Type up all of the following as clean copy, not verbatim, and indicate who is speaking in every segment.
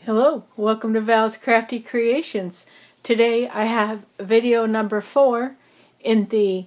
Speaker 1: Hello, welcome to Val's Crafty Creations. Today I have video number 4 in the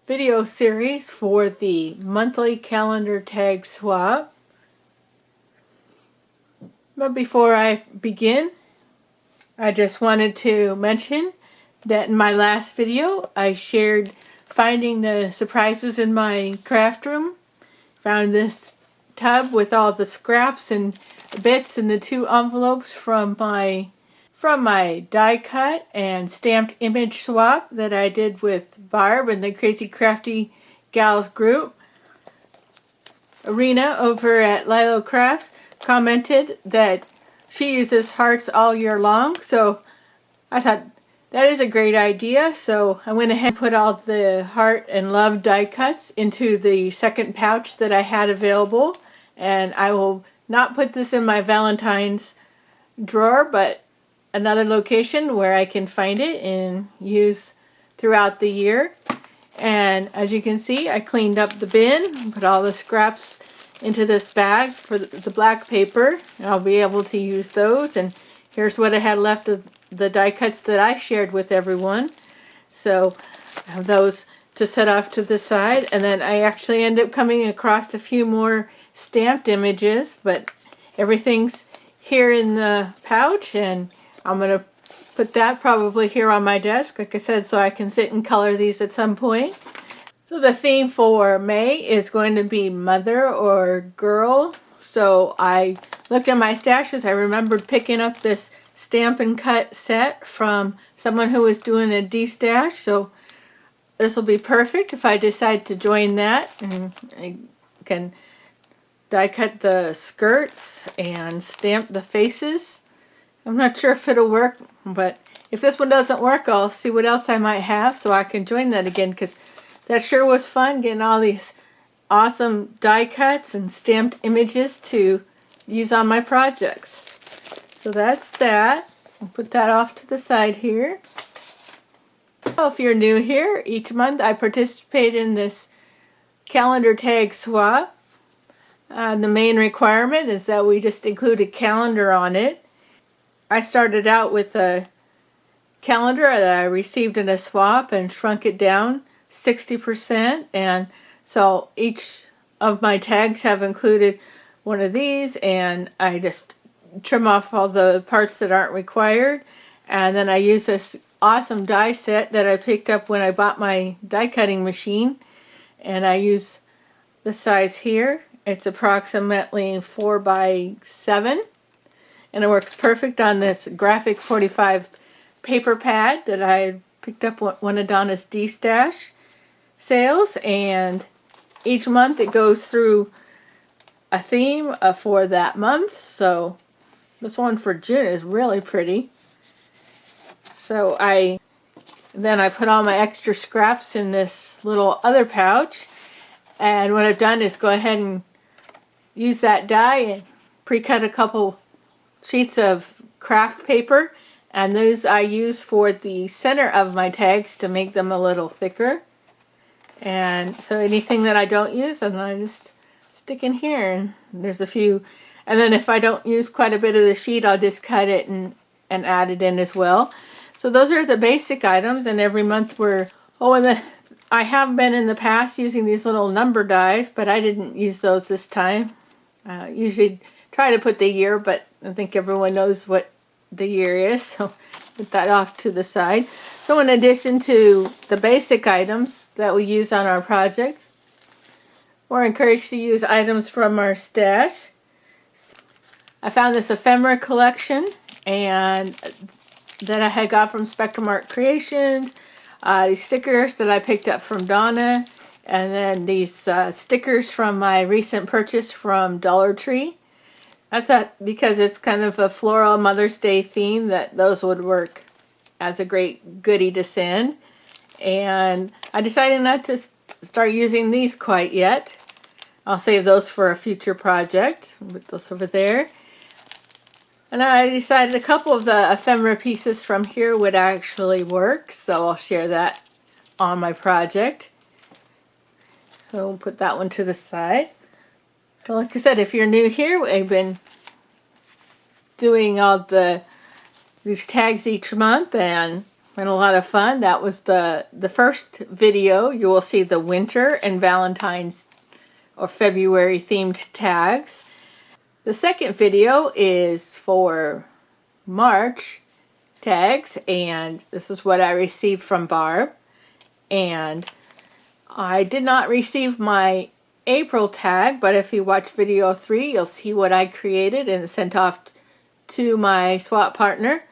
Speaker 1: video series for the monthly calendar tag swap. But before I begin, I just wanted to mention that in my last video I shared finding the surprises in my craft room. Found this tub with all the scraps and bits and the 2 envelopes from my die cut and stamped image swap that I did with Barb and the Crazy Crafty Gals group. Arena over at Lilo Crafts commented that she uses hearts all year long, so I thought that is a great idea. So I went ahead and put all the heart and love die cuts into the second pouch that I had available, and I will not put this in my Valentine's drawer, but another location where I can find it and use throughout the year. And as you can see, I cleaned up the bin, put all the scraps into this bag for the black paper, and I'll be able to use those. And here's what I had left of the die cuts that I shared with everyone. So I have those to set off to the side, and then I actually end up coming across a few more stamped images, but everything's here in the pouch, and I'm going to put that probably here on my desk, like I said, so I can sit and color these at some point. So the theme for May is going to be mother or girl. So I looked at my stashes. I remembered picking up this stamp and cut set from someone who was doing a D-stash, so this will be perfect if I decide to join that. And I can die cut the skirts and stamp the faces. I'm not sure if it'll work, but if this one doesn't work, I'll see what else I might have so I can join that again, because that sure was fun getting all these awesome die cuts and stamped images to use on my projects. So that's that. I'll put that off to the side here. So if you're new here, each month I participate in this calendar tag swap. The main requirement is that we just include a calendar on it. I started out with a calendar that I received in a swap and shrunk it down 60%, and so each of my tags have included one of these, and I just trim off all the parts that aren't required, and then I use this awesome die set that I picked up when I bought my die cutting machine, and I use the size here. It's approximately 4 by 7, and it works perfect on this Graphic 45 paper pad that I picked up one of Donna's D-stash sales, and each month it goes through a theme for that month. So this one for June is really pretty. So then I put all my extra scraps in this little other pouch, and what I've done is go ahead and use that die and pre-cut a couple sheets of craft paper, and those I use for the center of my tags to make them a little thicker. And so anything that I don't use, and I just stick in here, and there's a few. And then if I don't use quite a bit of the sheet, I'll just cut it and add it in as well. So those are the basic items, and every month I have been in the past using these little number dies, but I didn't use those this time. Usually try to put the year, but I think everyone knows what the year is, so put that off to the side. So in addition to the basic items that we use on our project, we're encouraged to use items from our stash. I found this ephemera collection and that I had got from Spectrum Art Creations, these stickers that I picked up from Donna, and then these stickers from my recent purchase from Dollar Tree. I thought because it's kind of a floral Mother's Day theme that those would work as a great goodie to send. And I decided not to start using these quite yet. I'll save those for a future project. Put those over there. And I decided a couple of the ephemera pieces from here would actually work, so I'll share that on my project. So we'll put that one to the side. So like I said, if you're new here, I've been doing all these tags each month, and been a lot of fun. That was the first video. You will see the winter and Valentine's or February themed tags. The second video is for March tags, and this is what I received from Barb. And I did not receive my April tag, but if you watch video 3, you'll see what I created and sent off to my swap partner.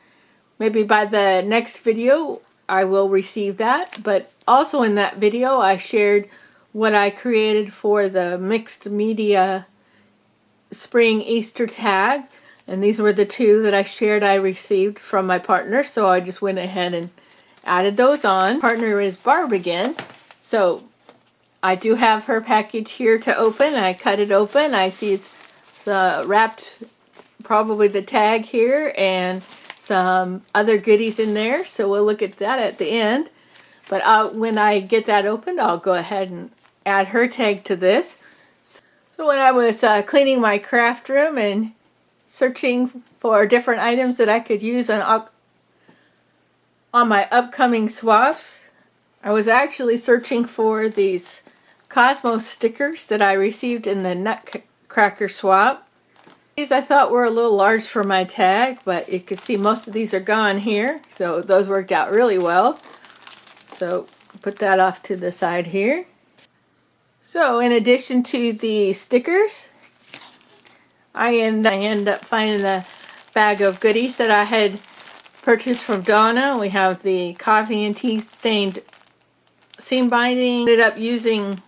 Speaker 1: Maybe by the next video I will receive that, but also in that video I shared what I created for the mixed media spring Easter tag, and these were the 2 that I shared I received from my partner, so I just went ahead and added those on. Partner is Barb again, so I do have her package here to open. I cut it open. I see it's wrapped, probably the tag here, and some other goodies in there, so we'll look at that at the end. But when I get that opened, I'll go ahead and add her tag to this. So when I was cleaning my craft room and searching for different items that I could use on my upcoming swaps, I was actually searching for these Cosmos stickers that I received in the Nutcracker swap. These I thought were a little large for my tag, but you can see most of these are gone here, so those worked out really well. So put that off to the side here. So in addition to the stickers, I end up finding a bag of goodies that I had purchased from Donna. We have the coffee and tea stained seam binding. Ended up using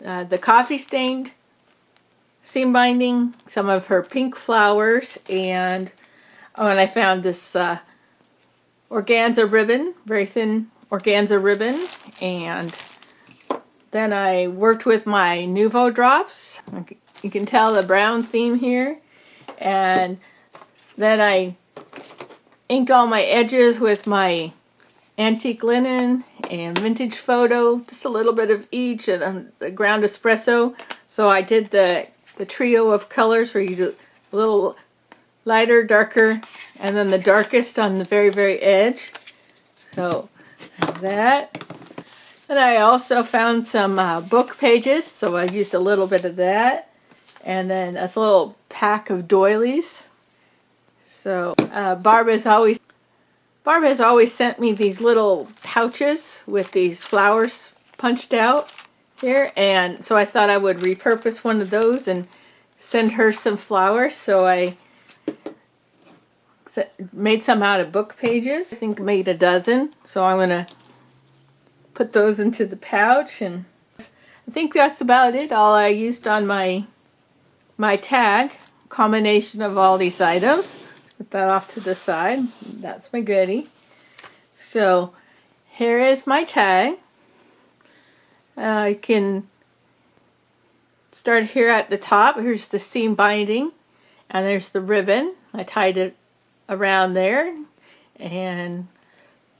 Speaker 1: the coffee stained seam binding, some of her pink flowers, and I found this organza ribbon, very thin organza ribbon, and then I worked with my Nuvo drops. You can tell the brown theme here, and then I inked all my edges with my antique linen and vintage photo, just a little bit of each, and the ground espresso. So I did the trio of colors where you do a little lighter, darker, and then the darkest on the very, very edge. So that. And I also found some book pages, so I used a little bit of that. And then a little pack of doilies. So Barb has always sent me these little pouches with these flowers punched out here, and so I thought I would repurpose one of those and send her some flowers. So I made some out of book pages. I think made a dozen, so I'm gonna put those into the pouch, and I think that's about it. All I used on my tag, combination of all these items. Put that off to the side. That's my goodie. So here is my tag. I can start here at the top. Here's the seam binding, and there's the ribbon. I tied it around there and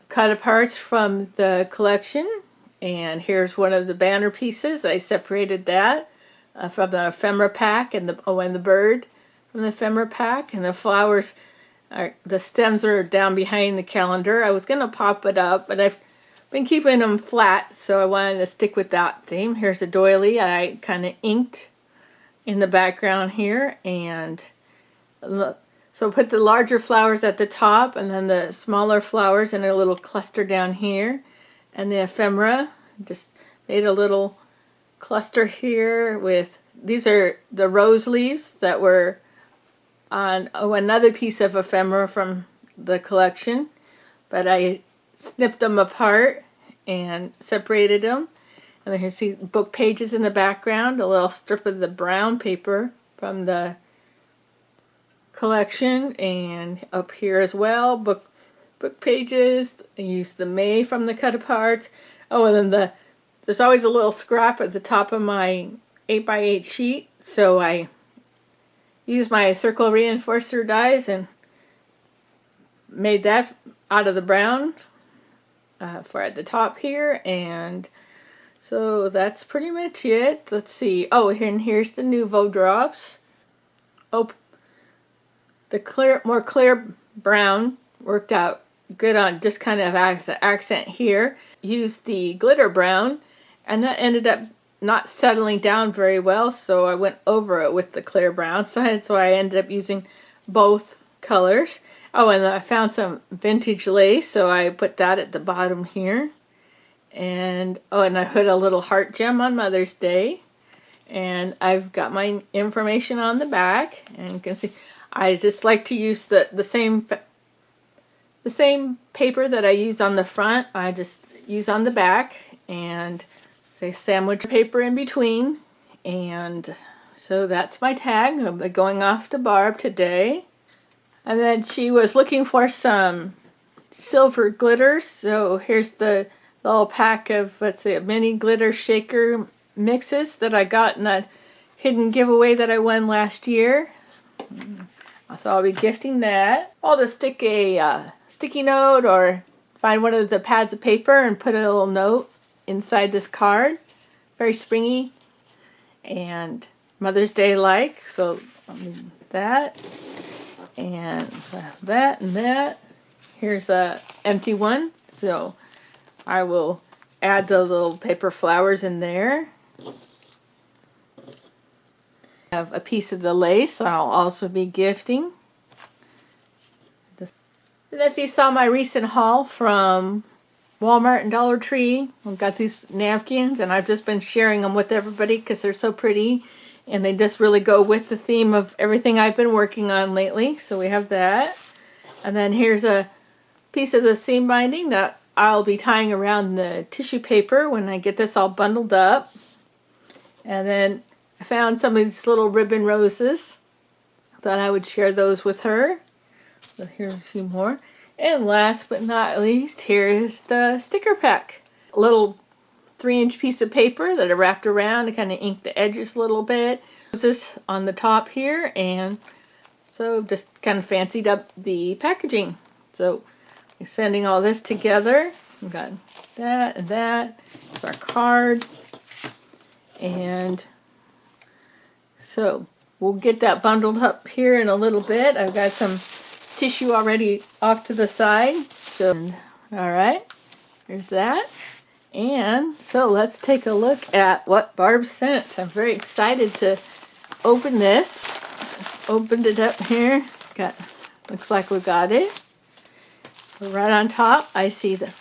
Speaker 1: cut apart from the collection. And here's one of the banner pieces. I separated that from the ephemera pack, and the bird from the ephemera pack, and the flowers. The stems are down behind the calendar. I was going to pop it up, but I've been keeping them flat, so I wanted to stick with that theme. Here's a doily I kind of inked in the background here, and so put the larger flowers at the top, and then the smaller flowers in a little cluster down here, and the ephemera. Just made a little cluster here with, these are the rose leaves that were on another piece of ephemera from the collection, but I snipped them apart and separated them. And then you see book pages in the background, a little strip of the brown paper from the collection, and up here as well, book pages. I used the May from the cut apart. Oh, and then there's always a little scrap at the top of my 8x8 sheet, so I used my circle reinforcer dies and made that out of the brown for at the top here. And so that's pretty much it. Let's see. Oh, and here's the Nuvo drops. The more clear brown worked out good on just kind of accent here. Used the glitter brown, and that ended up not settling down very well, so I went over it with the clear brown. So that's why I ended up using both colors. Oh, and I found some vintage lace, so I put that at the bottom here. And oh, and I put a little heart gem on Mother's Day. And I've got my information on the back, and you can see I just like to use the same paper that I use on the front. I just use on the back, and say sandwich paper in between. And so that's my tag. I'll be going off to Barb today. And then she was looking for some silver glitters, so here's the little pack of, let's say, a mini glitter shaker mixes that I got in that hidden giveaway that I won last year. So I'll be gifting that. I'll just stick a sticky note or find one of the pads of paper and put a little note inside this card. Very springy and Mother's Day like. So I'll need that and that and that. Here's a empty one. So I will add the little paper flowers in there. I have a piece of the lace I'll also be gifting. And if you saw my recent haul from Walmart and Dollar Tree, I've got these napkins and I've just been sharing them with everybody because they're so pretty and they just really go with the theme of everything I've been working on lately. So we have that. And then here's a piece of the seam binding that I'll be tying around the tissue paper when I get this all bundled up. And then I found some of these little ribbon roses. Thought I would share those with her. So here's a few more. And last but not least, here's the sticker pack. A little 3-inch piece of paper that I wrapped around to kind of ink the edges a little bit. This on the top here, and so just kind of fancied up the packaging. So sending all this together. We've got that and that. It's our card. And so we'll get that bundled up here in a little bit. I've got some tissue already off to the side. So, all right, there's that. And so let's take a look at what Barb sent. I'm very excited to open this. Opened it up here. Looks like we got it. Right on top, I see the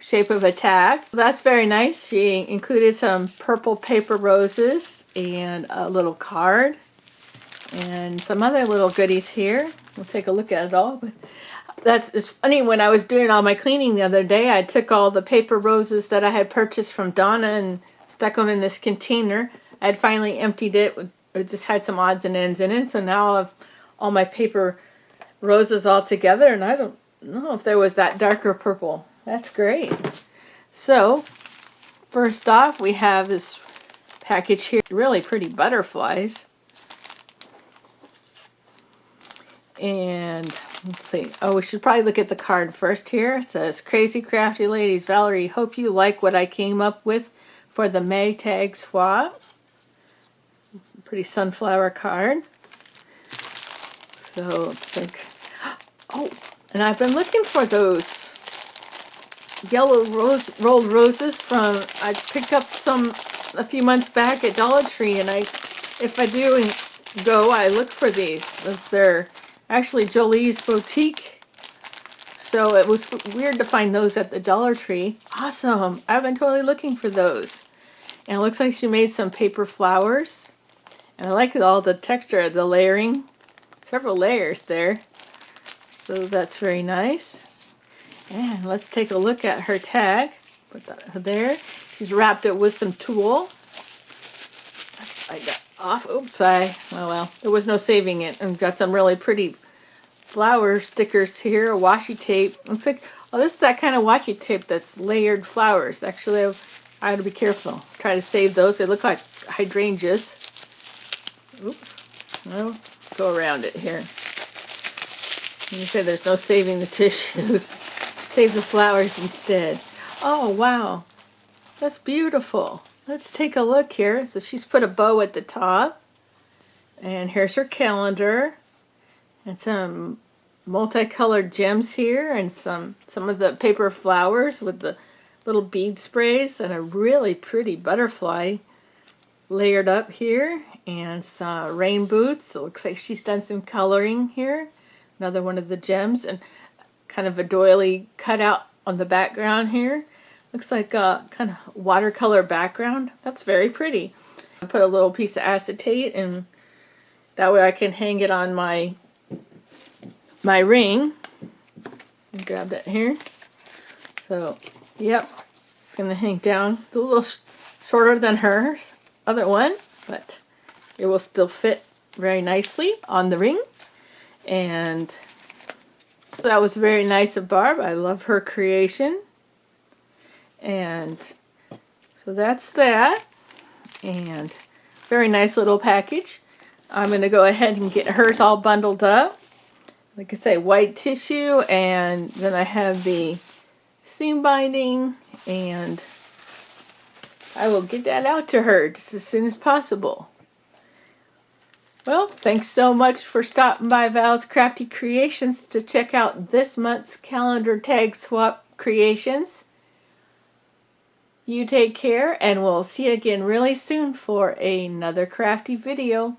Speaker 1: shape of a tag. That's very nice. She included some purple paper roses and a little card and some other little goodies here. We'll take a look at it all. But it's funny, when I was doing all my cleaning the other day, I took all the paper roses that I had purchased from Donna and stuck them in this container. I had finally emptied it. It just had some odds and ends in it. So now I have all my paper roses all together, and I don't know if there was that darker purple. That's great. So first off, we have this package here. Really pretty butterflies. And let's see. Oh, we should probably look at the card first here. It says, Crazy Crafty Ladies, Valerie, hope you like what I came up with for the May tag swap. Pretty sunflower card. So it's like, oh, and I've been looking for those yellow rolled roses from, I picked up some a few months back at Dollar Tree, and if I do go, I look for these. They're actually Jolie's Boutique, so it was weird to find those at the Dollar Tree. Awesome. I've been totally looking for those. And it looks like she made some paper flowers, and I like all the texture, the layering, several layers there. So that's very nice. And let's take a look at her tag. Put that there. She's wrapped it with some tulle. I got off. Oops, oh well, there was no saving it. And got some really pretty flower stickers here. Washi tape. Looks like, oh, this is that kind of washi tape that's layered flowers. Actually, I had to be careful. Try to save those. They look like hydrangeas. Oops. Well, go around it here. You say there's no saving the tissues. Save the flowers instead. Oh, wow. That's beautiful. Let's take a look here. So she's put a bow at the top. And here's her calendar. And some multicolored gems here, and some of the paper flowers with the little bead sprays, and a really pretty butterfly layered up here, and some rain boots. It looks like she's done some coloring here. Another one of the gems, and kind of a doily cutout on the background here. Looks like a kind of watercolor background. That's very pretty. I put a little piece of acetate, and that way I can hang it on my ring. Grab that here. So, yep, it's gonna hang down. It's a little shorter than her other one, but it will still fit very nicely on the ring. And that was very nice of Barb. I love her creation. And so that's that. And very nice little package. I'm going to go ahead and get hers all bundled up. Like I say, white tissue, and then I have the seam binding, and I will get that out to her just as soon as possible. Well, thanks so much for stopping by Val's Crafty Creations to check out this month's calendar tag swap creations. You take care, and we'll see you again really soon for another crafty video.